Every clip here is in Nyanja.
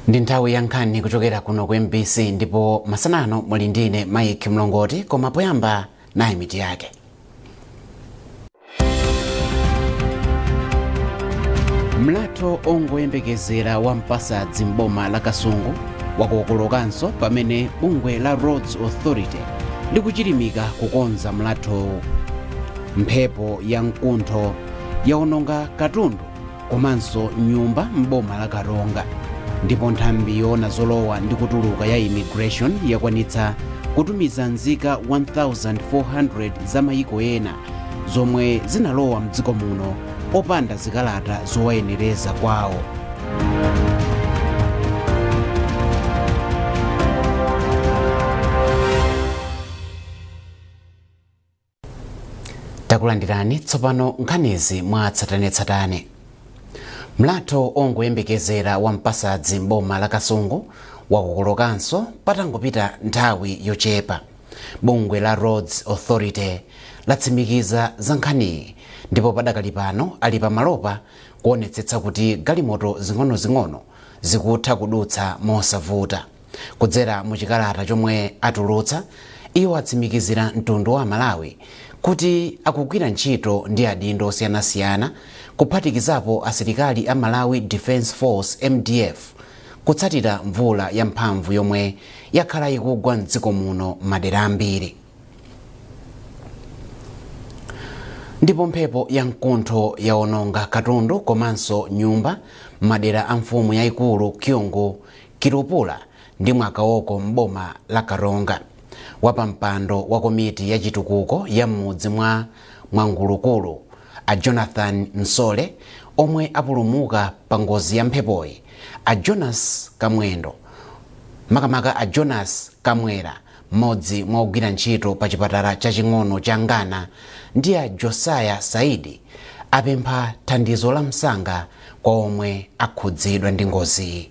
Ndi nthawi ya nkhani kuchokera kuno ku MBC ndipo masanano muli ndine Mike Mlongoti, koma poyamba nayi miti yake. Mlatho ongoyembekezera wa Mpasadzi m'boma la Kasungu wakokolokanso pamene bungwe la Roads Authority likuchilimika kukonza mlatho. Mphepo ya mkuntho yaononga katundu komanso nyumba m'boma la Karonga, ndipo nthambi yoona zolowa ndi kutuluka ya immigration yakwanitsa kutumiza nzika 1400 za mayiko ena zomwe zinalowa mdziko muno opanda zikalata zowayenereza kwawo. Takulandirani tsopano nkhanizi mwa tsatanetsatane. Mlatho ongoyembekezera wa Mpasadzi m'boma la Kasungu wakokolokanso patangopita nthawi yochepa. Bungwe la Roads Authority latsimikiza za nkhaniyi ndipo padakali pano ali pamalopa kuonetsetsa kuti galimoto zing'onozing'ono zikutha kudutsa mosavuta. Kudzera mu chikalata chomwe atulutsa, iwo atsimikizira mtundu wa Malawi kuti akugwira ntchito ndi adindo osiyanasiyana kuphatikizapo asilikali a Malawi Defence Force MDF kutsatira mvula yamphamvu yomwe yakhala ikugwa mdziko muno madera ambiri. Ndipo mphepo ya mkuntho yaononga katundu komanso nyumba madera a mfumu yayikulu Kyungu, Kirupula ndi Mwakaoko m'boma la Karonga. Wapampando wa komiti ya chitukuko ya m'mudzi mwa Mwangulukulu a Jonathan Nsole omwe apulumuka pa ngozi ya mphepoyi, a Jonas Kamwendo makamaka a Jonas Kamwera mmodzi mwa ogwira ntchito pa chipatala chaching'ono cha Ngana ndi a Josiah Saidi apempha thandizo la msanga kwa omwe akhudzidwa ndi ngozi.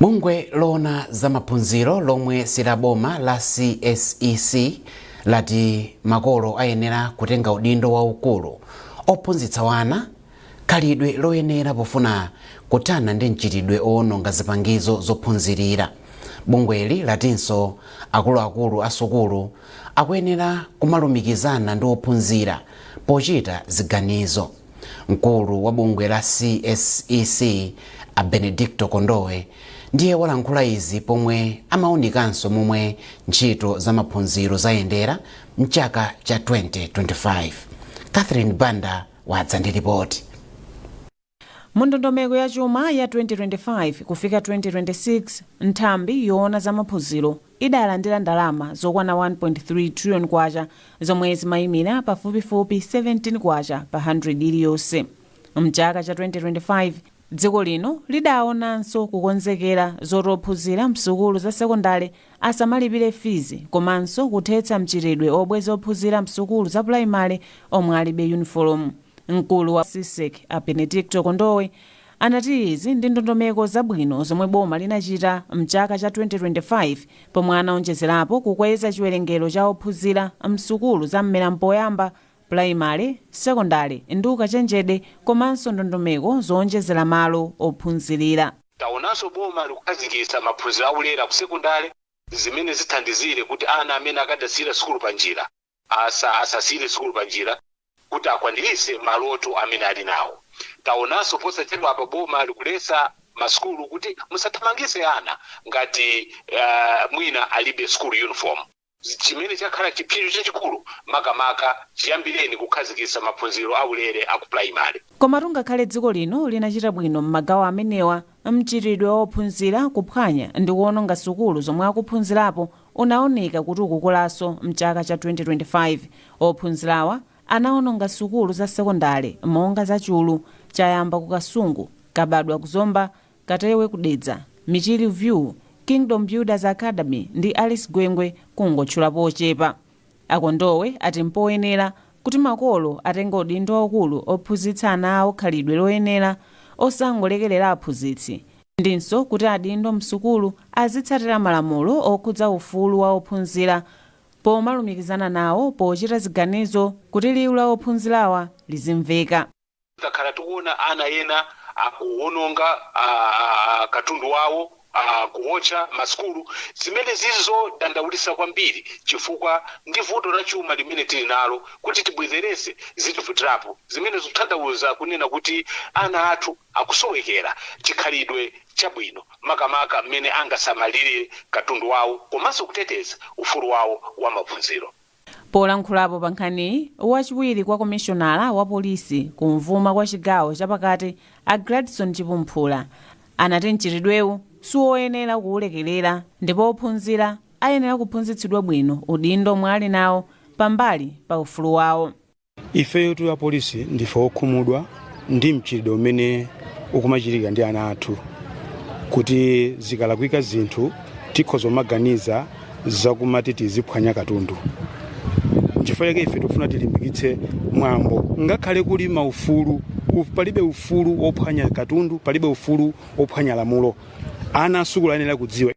Bungwe loona za maphunziro lomwe silaboma la CSEC lati makolo ayenera kutenga udindo waukulu ophunzitsa wana khalidwe loyenera pofuna kuthana ndi mchitidwe owononga zipangizo zophunzirira. Bungweli latinso akuluakulu a sukulu akuyenera kumalumikizana ndi ophunzira pochita ziganizo. Mkulu wa bungwe la CSEC a Benedicto Kondowe ndiye walankhula izi pomwe amaonikanso momwe ntchito za maphunziro zayendera mchaka cha 2025. Catherine Banda wadza ndi ripoti. Mundondomeko ya chuma ya 2025 kufika 2026, nthambi yoona za maphunziro idalandira ndalama zokwana 1.3 trillion kwacha zomwe zimayimira pafupifupi 17 kwacha pa 100 iliyonse. Mchaka cha 2025 dziko lino lidaonanso kukonzekera zophunzira msukulu za sekondari asamalipire fizi komanso kuthetsa mchitidwe obweza ophunzira msukulu za primary omwe alibe uniform. Mkulu wa CSEC a Benedicto Kondowe anati izi ndi ndondomeko zabwino zomwe boma linachita mchaka cha 2025 pomwe anaonjezerapo kukweza chiwerengero cha ophunzira msukulu za mmera mpoyamba, primary, secondary ndi ukachenjede komanso ndondomeko zoonjezera malo ophunzirira. Taonanso boma likukhazikitsa maphunziro aulere ku sekondari zimene zithandizire kuti ana amene akadasira sukulu panjira asasire sukulu panjira kuti akwaniritse maloto amene ali nawo. Taonanso posachedwa apa boma likulesa masukulu kuti musathamangise ana ngati mwina alibe school uniform. Chimene chakhala chipinjo chachikulu makamaka chiyambireni kukhazikitsa maphunziro aulere aku primary. Koma tungakhale dziko lino linachita bwino m'magawo amenewa, mchitidwe wophunzira kuphwanya ndi kuononga sukulu zomwe akuphunzirapo unaoneka kuti ukukulanso mchaka cha 2025. Ophunzirawa anaononga sukulu za sekondari monga za Chulu, Chayamba ku Kasungu, Kabadwa ku Zomba, Katewe ku Dedza, Michiri View, Kingdom Builders Academy ndi Alice Gwengwe kungotchula pochepa. Akondowe ati mpoyenera kuti makolo atenga udindo waukulu ophunzitsa ana awo khalidwe loyenera osangolekerera aphunzitsi, ndinso kuti adindo msukulu azitsatira malamulo okhudza ufulu wa ophunzira pomalumikizana nawo pochita ziganizo kuti liwu la ophunzirawa lizimveka. Takhala tukuona ana ena akuwononga katundu wawo, kuwotcha masukulu. Zimene zizo dandaulisa kwambiri chifukwa ndi vuto la chuma limene tili nalo kuti tibwezerese zitivutirapo zimene zikuthandauza kunena kuti ana athu akusowekera chikhalidwe chabwino makamaka mmene angasamalire katundu wawo komanso kuteteza ufulu wawo wa maphunziro. Polankhulapo pa nkhani wachiwiri kwa komishonala wa polisi kumvuma kwa chigawo chapakati a Gladson Chipumphula anati mchitidwewu siwoyenera kuwulekerera ndipo ophunzira ayenera kuphunzitsidwa bwino udindo omwe ali nawo pambali pa ufulu wawo. Ifeyo tu ya polisi ndife okhumudwa ndi mchitidwe umene ukumachitika ndi ana athu kuti zikalakwika zinthu tikhoza kumaganiza zakumati tiziphwanya katundu. Chifukwa chake ife tikufuna tilimbikitse mwambo ngakhale kuli maufulu palibe ufulu ophwanya katundu, palibe ufulu ophwanya lamulo. Ana asukulu ayenera kudziwa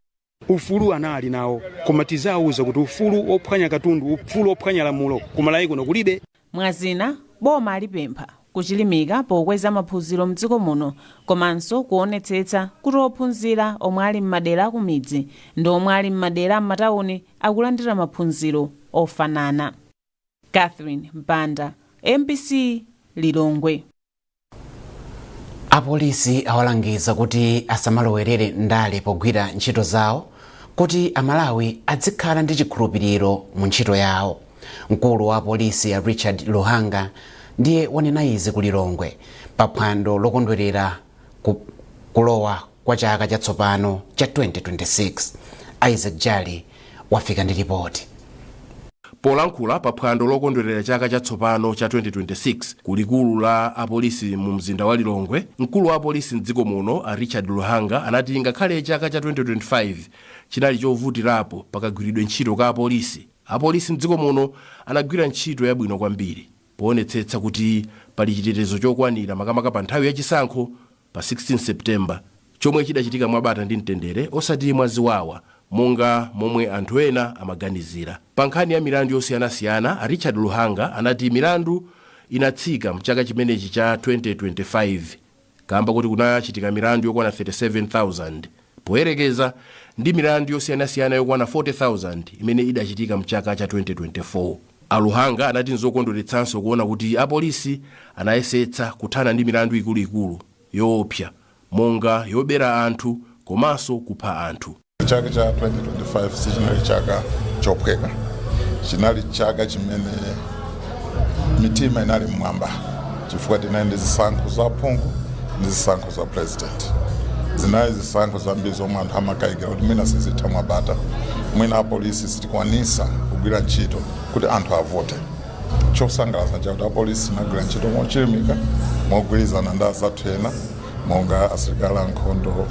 ufulu ana ali nawo koma tizawuza kuti ufulu ophwanya katundu, ufulu ophwanya lamulo kumalayi kuno kulibe. Mwazina boma alipempha kuchilimika pokweza maphunziro mdziko muno komanso kuonetsetsa kuti ophunzira omwe ali m'madera akumidzi ndi omwe ali m'madera m'matawuni akulandira maphunziro ofanana. Catherine Mbanda, MBC Lilongwe. Apolisi awalangiza kuti asamalowerere ndale pogwira ntchito zawo kuti Amalawi adzikhala ndi chikhulupiriro mu ntchito yawo. Mkulu wa polisi ya Richard Luhanga ndiye wanena izi ku Lilongwe pa phwando lokondwerera kulowa kwa chaka chatsopano cha 2026. Isaac Jali wafika ndi ripoti. Polankhula pa phwando lokondwerera chaka chatsopano cha 2026 kulikulu la apolisi mu mzinda wa Lilongwe, mkulu wa apolisi mdziko muno a Richard Luhanga anati ngakhale chaka cha 2025 chinali chovutirapo pakagwiridwe ntchito ka apolisi mdziko muno anagwira ntchito yabwino kwambiri poonetsetsa kuti pali chitetezo chokwanira makamaka pa nthawi ya chisankho pa 16 September chomwe chidachitika mwabata ndi mtendere osati mwaziwawa monga momwe anthu ena amaganizira. Pa nkhani ya milandu yosiyanasiyana, Richard Luhanga anati milandu inatsika mchaka chimenechi cha 2025 kamba kuti kunachitika milandu yokwana 37,000 poyerekeza ndi milandu yosiyanasiyana yokwana 40,000 imene idachitika mchaka cha 2024. Luhanga anati nzokondweretsanso kuona kuti apolisi anayesetsa kuthana ndi milandu ikuluikulu yoopsa monga yobera anthu komanso kupha anthu. Chaka cha 2025 sichinali chaka chophweka, chinali chaka chimene mitima inali mmwamba chifukwa tinali ndi zisankho za phungu ndi zisankho za president. Zinali zisankho zambiri zomwe anthu amakayikira kuti mwina sizitha mwabata, mwina apolisi sitikwanisa kugwira ntchito kuti anthu avote. Chosangalatsa chakuti apolisi anagwira ntchito mochilimika mogwirizana ndi azathu ena monga asilikali ankhondo,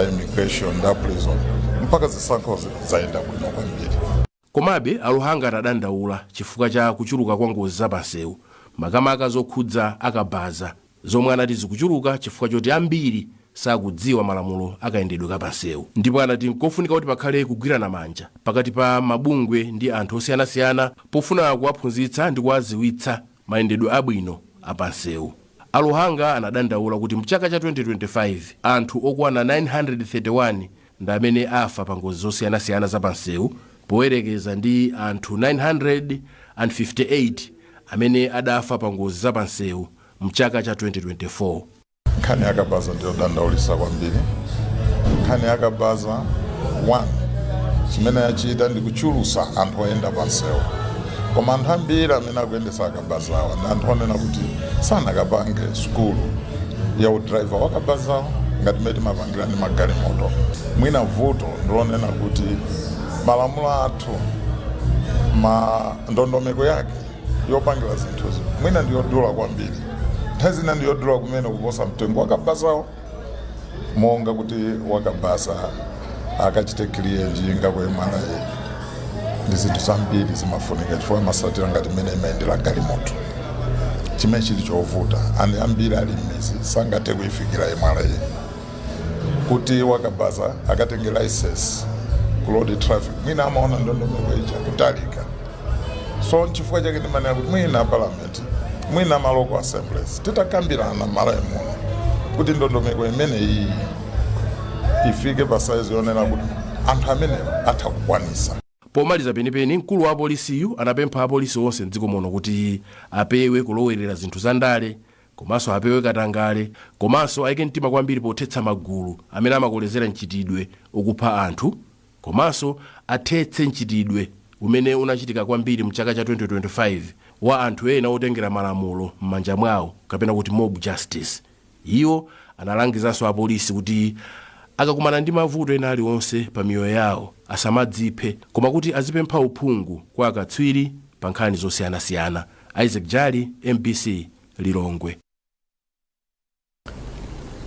immigration ndi prison mpaka zisankho zayenda bwino kwambiri. Komabe Luhanga adadandaula chifukwa cha kuchuluka kwa ngozi zapansewu makamaka zokhudza akabaza zomwe anati zikuchuluka chifukwa choti ambiri sakudziwa malamulo akayendedwe kapansewu. Ndipo anati nkofunika kuti pakhale kugwirana manja pakati pa mabungwe ndi anthu osiyanasiyana pofuna kuwaphunzitsa ndi kuwaziwitsa mayendedwe abwino apansewu. Luhanga anadandaula kuti mchaka cha 2025 anthu okwana 931 ndi amene afa pa ngozi zosiyanasiyana zapansewu poyerekeza ndi anthu 958 amene adafa pa ngozi zapansewu mchaka cha 2024. Nkhani yakabaza ndiyo dandaulisa kwambiri. Nkhani yakabaza 1 chimene yachita ndi kuchulusa anthu oyenda pansewu. Koma anthu ambiri amene akuyendesa akabazawo ndi anthu onena kuti sanakapange sukulu ya udriver wakabazawo ngati mmene timapangira ndi magalimoto. Mwina vuto ndilonena kuti malamulo athu ndondomeko yake yopangira zinthuzi mwina ndiyodula kwambiri. Nthawi zina ndiyodula kumene kuposa mtengo wakabazawo monga kuti wakabaza akachite clear njinga kwa MRA ndi zinthu zambiri zimafunika chifukwa masatira ngati mmene imayendera galimoto. Chimene chili chovuta ani ambiri ali m'mizi sangathe kuyifikira MRA kuti wakabaza akatenge license kulodi traffic mwina amaona ndondomeko ija kutalika. So chifukwa chake ndimanena kuti mwina parliament mwina maloko assemblies titakambirana mara muno kuti ndondomeko imene iyi ifike pa saizi yonena kuti anthu amene atha kukwanisa. Pomaliza penipeni mkulu wa apolisiyu anapempha apolisi onse mdziko muno kuti apewe kulowerera zinthu za ndale, komanso apewe katangale, komanso ayike mtima kwambiri pothetsa magulu amene amakolezera mchitidwe okupha anthu, komanso athetse mchitidwe umene unachitika kwambiri mchaka cha 2025 wa anthu ena otengera malamulo m'manja mwawo kapena kuti mob justice. Iwo analangizanso apolisi kuti akakumana ndi mavuto ena aliwonse pa miyoyo yawo asamadziphe, koma kuti azipempha uphungu kwa akatswiri pa nkhani zosiyanasiyana. Isaac Jali, MBC, Lilongwe.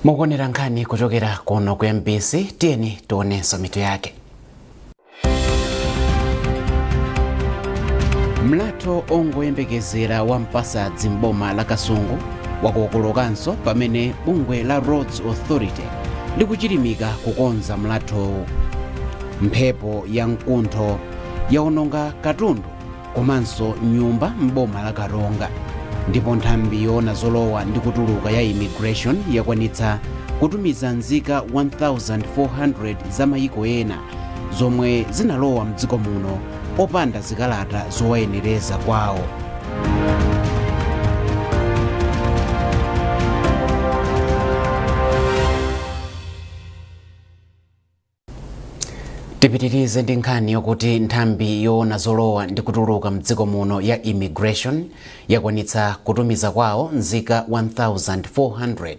Mukuonera nkhani kuchokera kuno ku MBC, tiyeni tionenso mitu yake. Mlatho ongoyembekezera wa Mpasadzi m'boma la Kasungu wakokolokanso pamene bungwe la Roads Authority likuchilimika kukonza mlathowu. Mphepo ya mkuntho yaononga katundu komanso nyumba m'boma la Karonga, ndipo nthambi yoona zolowa ndi kutuluka ya immigration yakwanitsa kutumiza nzika 1400 za mayiko ena zomwe zinalowa mdziko muno opanda zikalata zowayenereza kwawo. Tipitirize ndi nkhani yokuti nthambi yoona zolowa ndi kutuluka mdziko muno ya immigration yakwanitsa kutumiza kwawo nzika 1400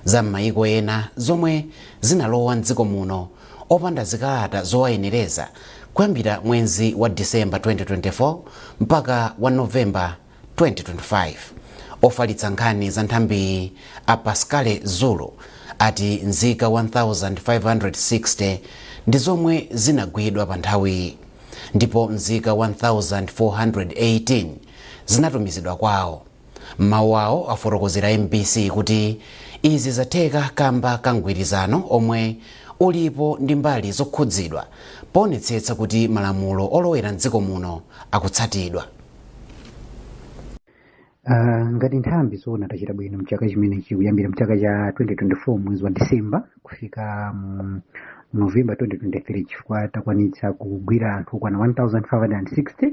za mayiko ena zomwe zinalowa mdziko muno opanda zikalata zowayenereza kuyambira mwezi wa Disemba 2024 mpaka wa Novemba 2025. Ofalitsa nkhani za nthambi a Pascal Zulu ati nzika 1560 ndi zomwe zinagwidwa pa nthawi, ndipo nzika 1418 zinatumizidwa kwawo. Mawu awo afotokozera MBC kuti izi zatheka kamba kangwirizano omwe ulipo ndi mbali zokhudzidwa poonetsetsa kuti malamulo olowera mdziko muno akutsatidwa. Ngati nthambi zoona tachita bwino mchaka chimenechi kuyambira mchaka cha 2024 mwezi wa Disemba kufika Novemba 2023 chifukwa takwanitsa kugwira anthu okwana 1560.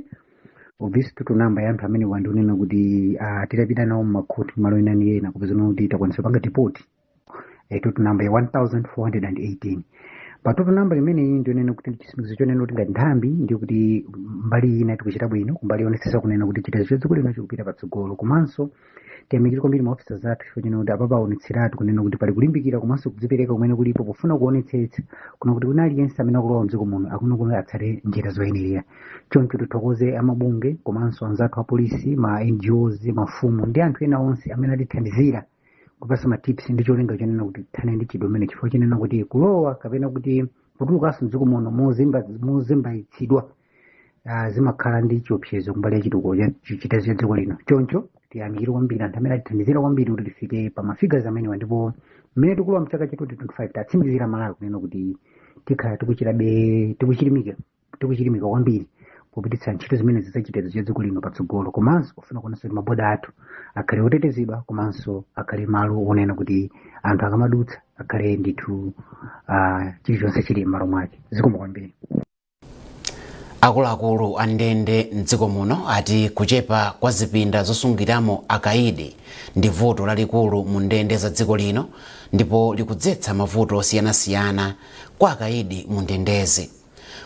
Obviously tutunamba ya anthu amene wandionena kuti tidapita nawo mmakhoti malo ena ena kupeza kuti takwanitsa panga tipoti tutunamba ya 1418. Patoto namba imene iyi ndionena kuti chisimikizo chonena kuti ngati nthambi ndi kuti mbali ina tikuchita bwino, kumbali yonetsetsa kunena kuti chitetezo chadziko lino chikupita patsogolo, komanso tiyamikire kwambiri maofisa zathu chifukwa chonena kuti apapa aonetseratu kunena kuti pali kulimbikira komanso kudzipereka kumene kulipo pofuna kuonetsetsa kuna kuti kuna aliyense amene akulowa mdziko muno akuno atsate njira zoyenerera. Choncho tithokoze amabunge komanso anzathu apolisi, ma NGOs, mafumu ndi anthu ena onse amene atithandizira kupasa matips ndi cholinga chonena kuti thane ndi chidomene chifukwa chonena kuti kulowa kapena kuti kutulukanso mdziko muno mozembaitsidwa zimakhala ndi chiopsezo kumbali ya chitukuko cha chitetezo cha dziko lino. Choncho tiyamikire kwambiri anthu amene atithandizira kwambiri kuti tifike pa mafigures amenewa, ndipo mmene tikulowa mchaka cha 2025 tatsimikizira malawi kunena kuti tikhala tikuchilimika kwambiri kupititsa ntchito zimene zidzachitetezo cha dziko lino patsogolo, komanso kufuna kuonetsa kuti maboda athu akhale otetezedwa komanso akhale malo onena kuti anthu akamadutsa akhale ndithu chilichonse chili m'malo mwake. Zikomo kwambiri. Akuluakulu a ndende mdziko muno ati kuchepa kwa zipinda zosungiramo akaidi ndi vuto lalikulu mu ndende za dziko lino, ndipo likudzetsa mavuto osiyanasiyana kwa akaidi mu ndendezi.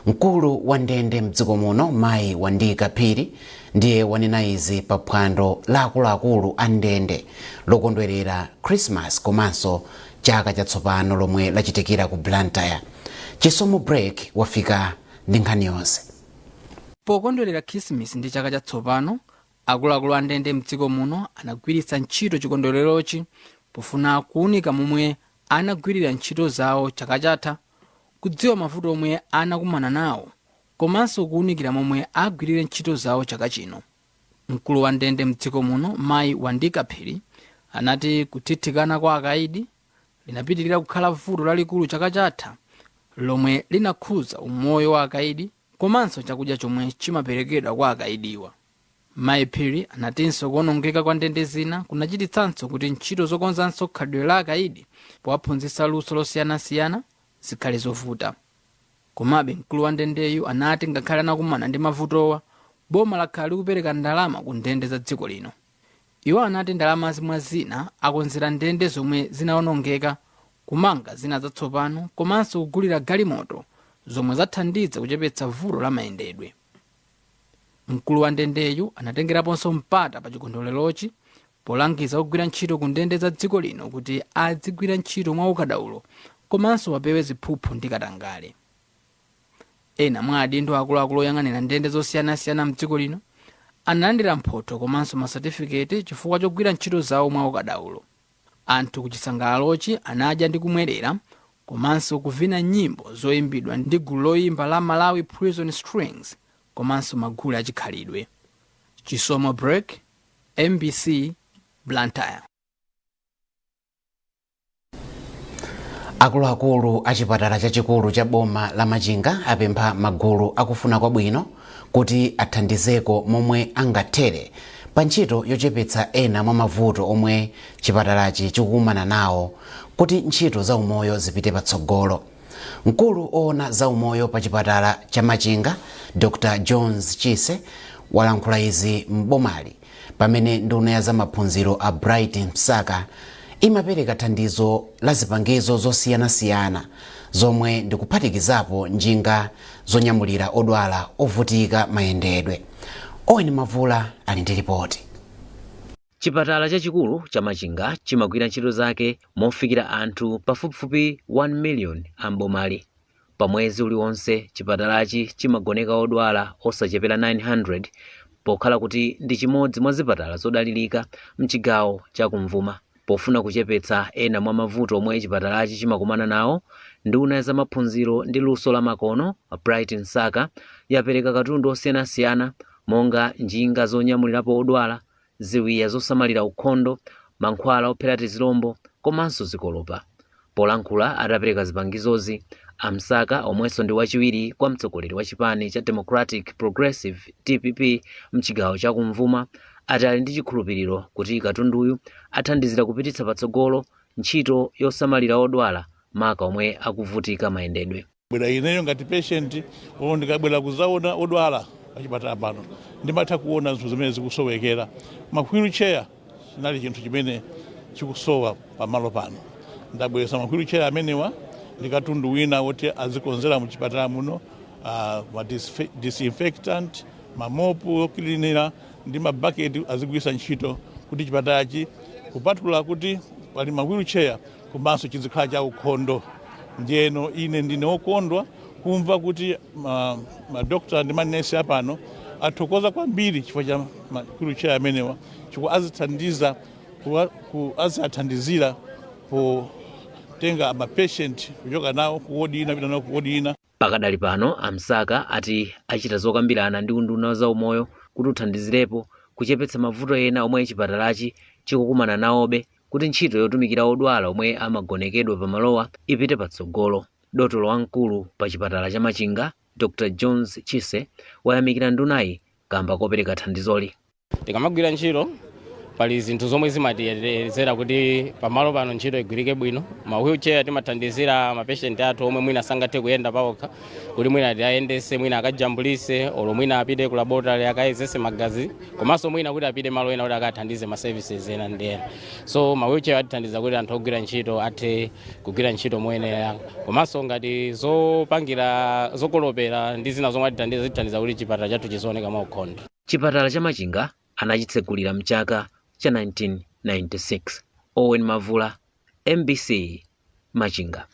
Mkulu wa ndende mdziko muno Mayi Wandika Phiri ndiye wanena izi pa phwando la akuluakulu a ndende lokondwerera Christmas komanso chaka chatsopano lomwe lachitikira ku Blantyre. Chisomo Break wafika ndi nkhani yonse. Pokondwerera Christmas ndi chaka chatsopano, akuluakulu a ndende mdziko muno anagwiritsa ntchito chikondwererochi pofuna kuunika momwe anagwirira ntchito zawo chaka chatha, kudziwa mavuto omwe anakumana nawo, komanso kuunikira momwe agwirire ntchito zawo chaka chino. Mkulu wa ndende mdziko muno Mayi Wandika Phiri anati kuthithikana kwa akaidi linapitirira kukhala vuto lalikulu chaka chatha lomwe linakhuza umoyo wa akaidi komanso chakudya chomwe chimaperekedwa kwa akaidiwa. mayi Phiri anatinso kuonongeka kwa ndende zina kunachititsanso kuti ntchito zokonzanso khalidwe la akaidi powaphunzitsa luso losiyanasiyana zikhale zovuta. Komabe mkulu wa ndendeyu anati ngakhale anakumana ndi mavutowa, boma lakhala likupereka ndalama ku ndende za dziko lino. Iwo anati ndalama zimwe zina akonzera ndende zomwe zinaonongeka, kumanga zina zatsopano, komanso kugulira galimoto zomwe zathandiza kuchepetsa vuto la mayendedwe. Mkulu wa ndendeyu anatengeraponso mpata pa chikondwererochi polangiza kugwira ntchito ku ndende za dziko lino kuti adzigwira ntchito mwa ukadaulo komanso wapewe ziphuphu ndi katangale. Ena mwa adindo akuluakulu oyang'anira ndende zosiyanasiyana mdziko lino analandira mphotho komanso masatifiketi chifukwa chogwira ntchito zawo mwa ukadaulo. Anthu ku chisangalalochi anadya ndi kumwerera komanso kuvina nyimbo zoyimbidwa ndi gulu loyimba la Malawi Prison Strings komanso magulu achikhalidwe. Chisomo Break, MBC, Blantyre. Akuluakulu a chipatala chachikulu cha boma la Machinga apempha magulu akufuna kwabwino kuti athandizeko momwe angathere pa ntchito yochepetsa ena mwa mavuto omwe chipatalachi chikukumana nawo kuti ntchito za umoyo zipite patsogolo. Mkulu oona za umoyo pa chipatala cha Machinga, Dr. Jones Chise, walankhula izi m'bomali pamene nduna ya za maphunziro a Bright Msaka imapereka thandizo la zipangizo zosiyanasiyana zomwe ndikuphatikizapo njinga zonyamulira odwala ovutika mayendedwe. Owen Mavula ali ndi ripoti. Chipatala chachikulu cha Machinga chimagwira ntchito zake mofikira anthu pafupifupi 1 million ambomali. Pa mwezi uliwonse chipatalachi chimagoneka odwala osachepera 900 pokhala kuti ndi chimodzi mwa zipatala zodalirika mchigawo cha kumvuma. Pofuna kuchepetsa ena mwa mavuto omwe chipatalachi chimakumana nawo, nduna ya za maphunziro ndi luso la makono Bright Msaka yapereka katundu osiyanasiyana monga njinga zonyamulirapo odwala, ziwiya zosamalira ukhondo, mankhwala ophera tizilombo komanso zikolopa. Polankhula atapereka zipangizozi, Amsaka omwenso ndi wachiwiri kwa mtsogoleri wa chipani cha Democratic Progressive DPP mchigawo cha kumvuma ati ali ndi chikhulupiriro kuti katunduyu athandizira kupititsa patsogolo ntchito yosamalira odwala maka omwe akuvutika mayendedwe. Bwera ineyo ngati patient ndikabwera kuzaona odwala pachipatala pano ndimatha kuona zinthu zimene zikusowekera. Ma-wheelchair chinali chinthu chimene chikusowa pamalo pano. Ndabweretsa ma-wheelchair amenewa ndi katundu wina woti azikonzera muchipatala muno, disinfectant, mamopu oklinira ndi mabaketi azigwisa ntchito kuti chipatalachi kupatula kuti pali ma-wheelchair komanso chizikhala cha ukhondo. Ndiyeno ine ndine okondwa kumva kuti madokta ndi manesi apano athokoza kwambiri chifukwa cha ma-wheelchair amenewa chifukwa azithandizira potenga mapatient kuchoka nawo ku wodi ina pita nawo ku wodi ina. Pakadali pano Amsaka ati achita zokambirana ndi unduna za umoyo kuti uthandizirepo kuchepetsa mavuto ena omwe chipatalachi chikukumana nawobe kuti ntchito yotumikira odwala omwe amagonekedwa pamalowa ipite patsogolo. Dotolo wamkulu pa chipatala cha Machinga, Dr. Jones Chise, wayamikira ndunayi kamba kopereka thandizoli. Tikamagwira ntchito pali zinthu zomwe zimatiyerezera kuti pamalo pano ntchito igwirike bwino. Ma-wheelchair timathandizira mapatient athu omwe mwina sangathe kuyenda pawokha kuti mwina ayendese, mwina akajambulise, olo mwina apite ku laboratory akayezese magazi, komanso mwina kuti apite malo ena kuti akathandize ma services ena ndi ena. So ma-wheelchair atithandiza kuti anthu ogwira ntchito athe kugwira ntchito moyenera, komanso ngati zopangira zokolopera ndi zina zomwe zithandiza kuti chipatala chathu chizooneka mwaukhondo. Chipatala cha Machinga anachitsegulira mchaka cha 1996. Owen Mavula, MBC, Machinga.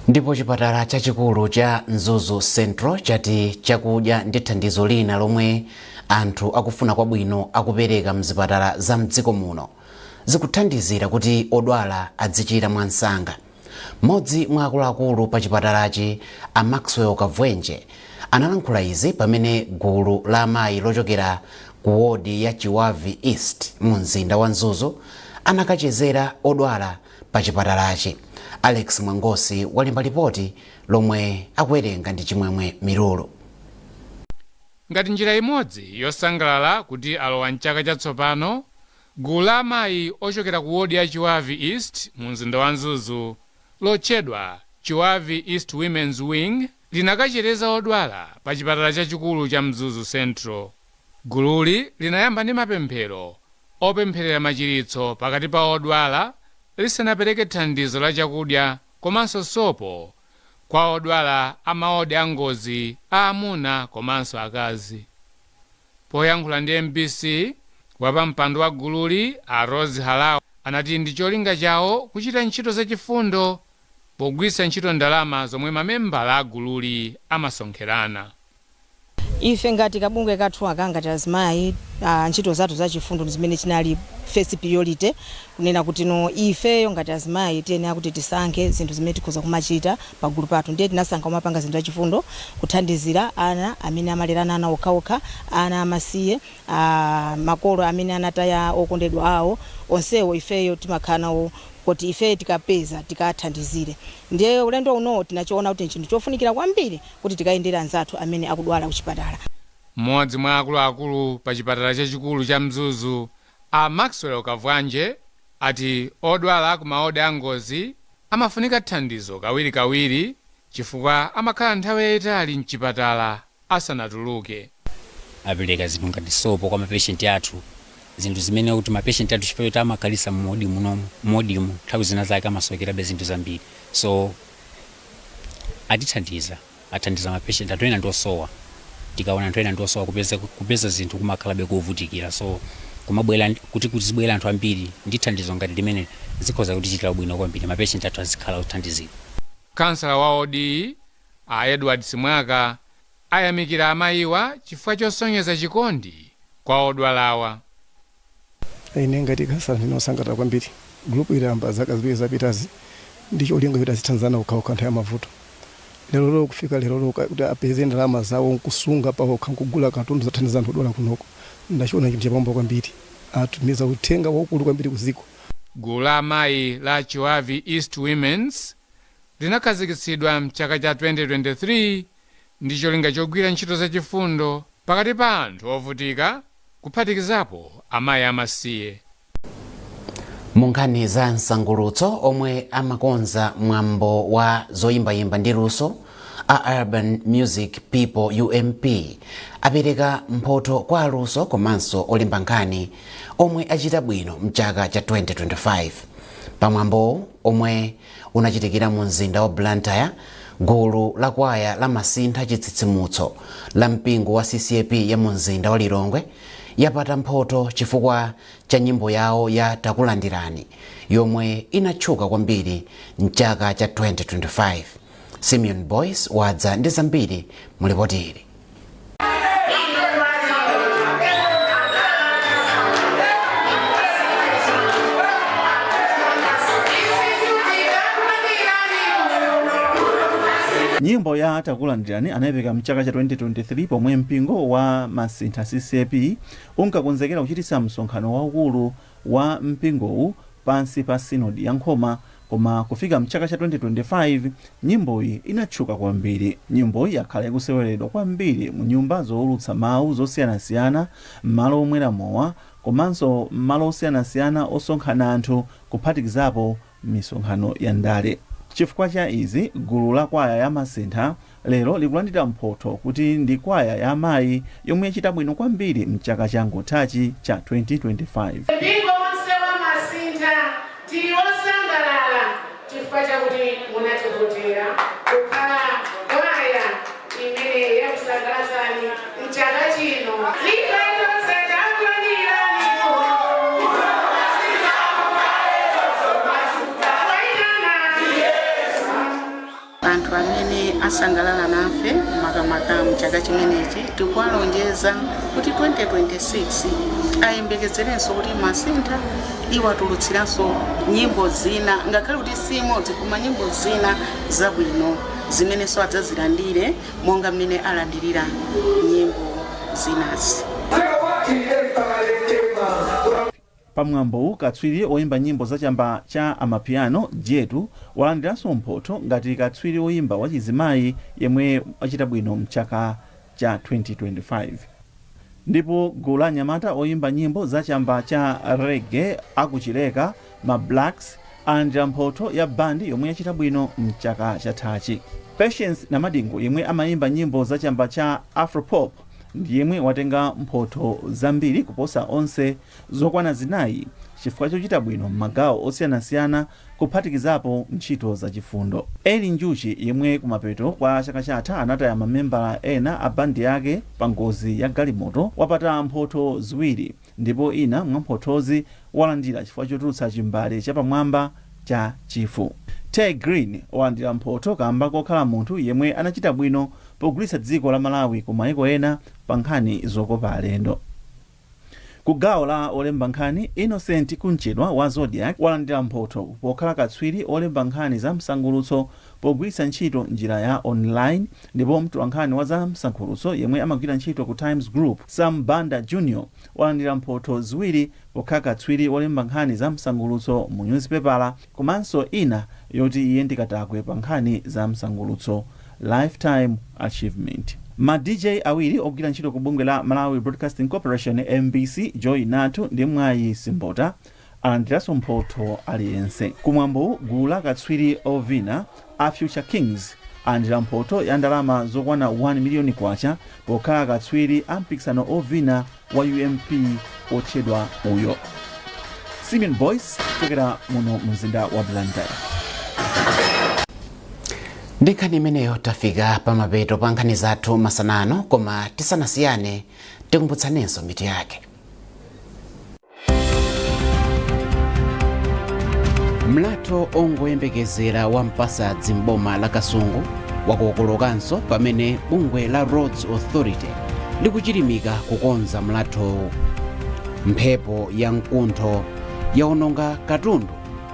Ndipo chipatala chachikulu cha Nzuzu Central chati chakudya ndi thandizo lina lomwe anthu akufuna kwabwino akupereka mzipatala za mdziko muno zikuthandizira kuti odwala adzichira mwansanga. Mmodzi mwa akuluakulu pa chipatalachi a Maxwell Kavwenje analankhula izi pamene gulu la amayi lochokera ku wodi ya Chiwavi East mu mzinda wa Nzuzu anakachezera odwala pa chipatalachi. Alex Mwangosi walemba ripoti lomwe akuwerenga ndi Chimwemwe Mirulu. ngati njira imodzi yosangalala kuti alowa mchaka chatsopano. Gulu la amayi ochokera ku wodi ya Chiwavi East mu mzinda wa Mzuzu lotchedwa Chiwavi East Women's Wing linakachereza odwala pa chipatala chachikulu cha Mzuzu Central. Gululi linayamba ndi mapemphero opempherera machiritso pakati pa odwala lisanapereke thandizo la chakudya komanso sopo kwa odwala amaodi a ngozi aamuna komanso akazi. Poyankhula ndi MBC, wapampando wa gululi a Rose Halawa anati ndi cholinga chawo kuchita ntchito zachifundo pogwiritsa ntchito ndalama zomwe mamembala a gululi amasonkherana. Ife ngati kabungwe kathu ngati azimayi ntchito zathu zachifundo zimene chinali first priority kunena kuti no ifeyo ngati azimayi tiyenera kuti tisankhe zinthu zimene tikhoza kumachita pa gulu pathu. Ndiye tinasankha kumapanga zinthu zachifundo kuthandizira ana amene amalerana ana okhaokha, ana amasiye, makolo amene anataya okondedwa awo, onsewo ifeyo timakhala nawo kuti ife tikapeza tikathandizire. Ndiye ulendo uno tinachoona kuti nchinthu chofunikira kwambiri kuti tikayendera anzathu amene akudwala kuchipatala. Mmodzi mwa akuluakulu pa chipatala chachikulu cha Mzuzu a Maxwell Kavwanje ati odwala ku maodi a ngozi amafunika thandizo kawirikawiri chifukwa amakhala nthawi yayitali mchipatala asanatuluke. Apereka zinthu ngati sopo kwa mapeshenti athu, zinthu zimene kuti mapeshenti athu chifukwa amakalisa mmodimu nthawi zina zake amasokerabe zinthu zambiri. So athandiza mapeshenti athu ena ndiosowa. Tikaona anthu ena ndiosowa kupeza zinthu kumakhalabe kuvutikira. So kumabwera kuti zibwera anthu ambiri ndi thandizo ngati limene zikhoza kutichitira bwino kwambiri, mapeshenti athu azikhala kuthandizidwa. Kansala wa ODI a Edward Simwaka ayamikira amayiwa chifukwa chosonyeza chikondi kwa odwalawa. Ine ngati kansala ndinosangalala kwambiri. Group iliyamba zaka ziwiri zapitazi ndi cholinga kuti azithandizana okhaokha nthawi ya mavuto. Lero kufika lero kuti apeze ndalama zawo nkusunga pawokha nkugula katundu zothandiza anthu odwala kunoko. Ndachiona chinthu chapambo kwambiri. Atumiza uthenga waukulu kwambiri kuziko. Gulu la amayi la Chiwavi East Women's linakhazikitsidwa mchaka cha 2023 ndi cholinga chogwira ntchito zachifundo pakati pa anthu ovutika kuphatikizapo amayi amasiye. Munkhani za nsangulutso omwe amakonza mwambo wa zoyimbayimba ndi luso a Urban Music People UMP apereka mphoto kwa aluso komanso olemba nkhani omwe achita bwino mchaka cha 2025. Pamwambo omwe unachitikira mu mzinda wa Blantyre, gulu la kwaya la masintha chitsitsimutso la mpingo wa CCAP ya mu mzinda wa Lilongwe yapata mphoto chifukwa cha nyimbo yawo ya Takulandirani yomwe inatchuka kwambiri mchaka cha 2025. Simeon Boyce wadza ndi zambiri mu ripoti ili. Nyimbo ya Takulandirani anayipereka mchaka cha 2023 pomwe mpingo wa masintha CCAP unkakonzekera kuchititsa msonkhano waukulu wa mpingowu pansi pa sinodi ya Nkhoma, koma kufika mchaka cha 2025 nyimboyi inatchuka kwambiri. Nyimboyi yakhala ikuseweredwa kwambiri mu nyumba zowulutsa mawu zosiyanasiyana, m'malo omwera mowa komanso m'malo osiyanasiyana osonkhana anthu kuphatikizapo misonkhano ya ndale. Chifukwa cha izi, gulu la kwaya ya masintha lero likulandira mphotho kuti ndi kwaya ya amayi yomwe yachita bwino kwambiri mchaka cha ngothachi cha 2025. Mpingo wonse wa masintha tili osangalala chifukwa chakuti munativotera kukhala kwaya imene yakusangalatsani mchaka chino. Anthu amene asangalala nafe makamaka mchaka chimenechi tikuwalonjeza kuti 2026 ayembekezerenso kuti masintha iwatulutsiranso nyimbo zina, ngakhale kuti si imodzi koma nyimbo zina zabwino zimenenso adzazilandire monga mmene alandirira nyimbo zinazi. Pamwambo katswiri oyimba nyimbo zachamba cha amapiano Jetu walandiranso mphotho ngati katswiri oyimba wachizimayi yemwe achita bwino mchaka cha 2025. Ndipo gulu la anyamata oyimba nyimbo za chamba cha reggae akuchileka ma Blacks alandira mphoto ya bandi yomwe yachita bwino mchaka chathachi. Patience Namadingo yemwe amayimba nyimbo za chamba cha Afropop ndi yemwe watenga mphoto zambiri kuposa onse zokwana zinayi chifukwa chochita bwino m'magawo osiyanasiyana kuphatikizapo ntchito zachifundo. Eli Njuchi yemwe kumapeto kwa chaka chatha anataya mamembala ena a bandi yake pa ngozi ya galimoto wapata mphoto ziwiri, ndipo ina mwa mphothozi walandira chifukwa chotulutsa chimbale chapamwamba cha chifu. Tay Green walandira mphoto kamba kokhala munthu yemwe anachita bwino pogulitsa dziko la Malawi ku mayiko ena pa nkhani zokopa alendo. Ku gawo la olemba nkhani, Innocent Kunchedwa wa Zodiac walandira mphoto pokhala katswiri olemba nkhani za msangulutso pogwiritsa ntchito njira ya online, ndipo mtolankhani wa za msangulutso yemwe amagwira ntchito ku Times Group Sam Banda Jr. walandira mphoto ziwiri pokhala katswiri olemba nkhani za msangulutso mu newspaper, komanso ina yoti iye ndikatakwe pa nkhani za msangulutso Lifetime Achievement. Ma DJ awiri ogwira ntchito ku bungwe la Malawi Broadcasting Corporation MBC, Joy Natu ndi Mwayi Simbota alandiranso mphoto aliyense. Kumwambo gulu la katswiri ovina a Future Kings alandira mphoto ya ndalama zokwana 1 million kwacha pokhala katswiri a mpikisano ovina wa UMP otchedwa uyo. Simeon Boyce kuchokera muno mzinda wa Blantyre. Ndi nkhani imeneyo tafika pamapeto pa nkhani zathu masanano, koma tisanasiyane tikumbutsanenso mitu yake. Mlatho ongoyembekezera wa Mpasadzi m'boma la Kasungu wakokolokanso pamene bungwe la Roads Authority likuchilimika kukonza mlathowu. Mphepo ya mkuntho yaononga katundu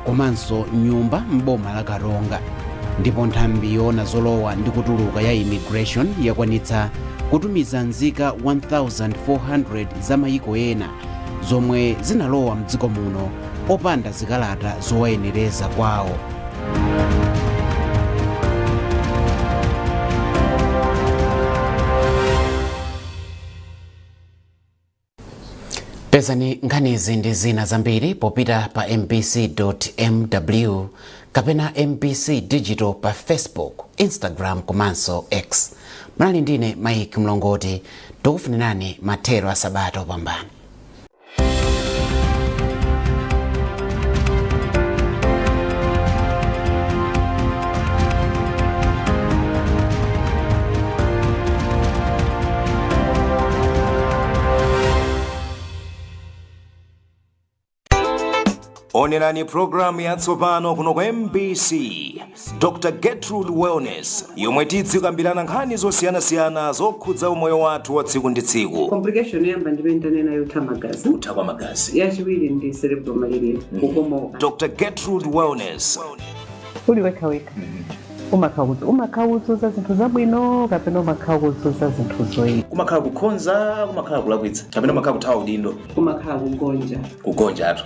komanso nyumba m'boma la Karonga, ndipo nthambi yoona zolowa ndi kutuluka ya immigration yakwanitsa kutumiza nzika 1400 za mayiko ena zomwe zinalowa mdziko muno opanda zikalata zowayenereza kwawo. Pezani nkhanizi ndi zina zambiri popita pa mpc.mw kapena MBC Digital pa Facebook, Instagram komanso X. Mnali ndine Mike Mlongoti, tikufunirani mathero a Sabata opambana. Onelani programu yatsopano kuno kwa MBC, Dr. Gertrude Wellness, yomwe tidzikambirana nkhani zosiyanasiyana zokhudza umoyo wathu wa tsiku ndi tsiku. Complication yamba ndipenda nena yotha magazi. Kutha magazi. Yachiwiri ndi cerebral malaria. Kukomoka. Dr. Gertrude Wellness. Uli weka. Umakhautso za zinthu zabwino kapena umakhautso za zinthu zoyipa. Kumakhala kukhonza, kumakhala kulakwitsa. Kapena umakhala kuthawa udindo. Kumakhala kugonja. Kugonja atu.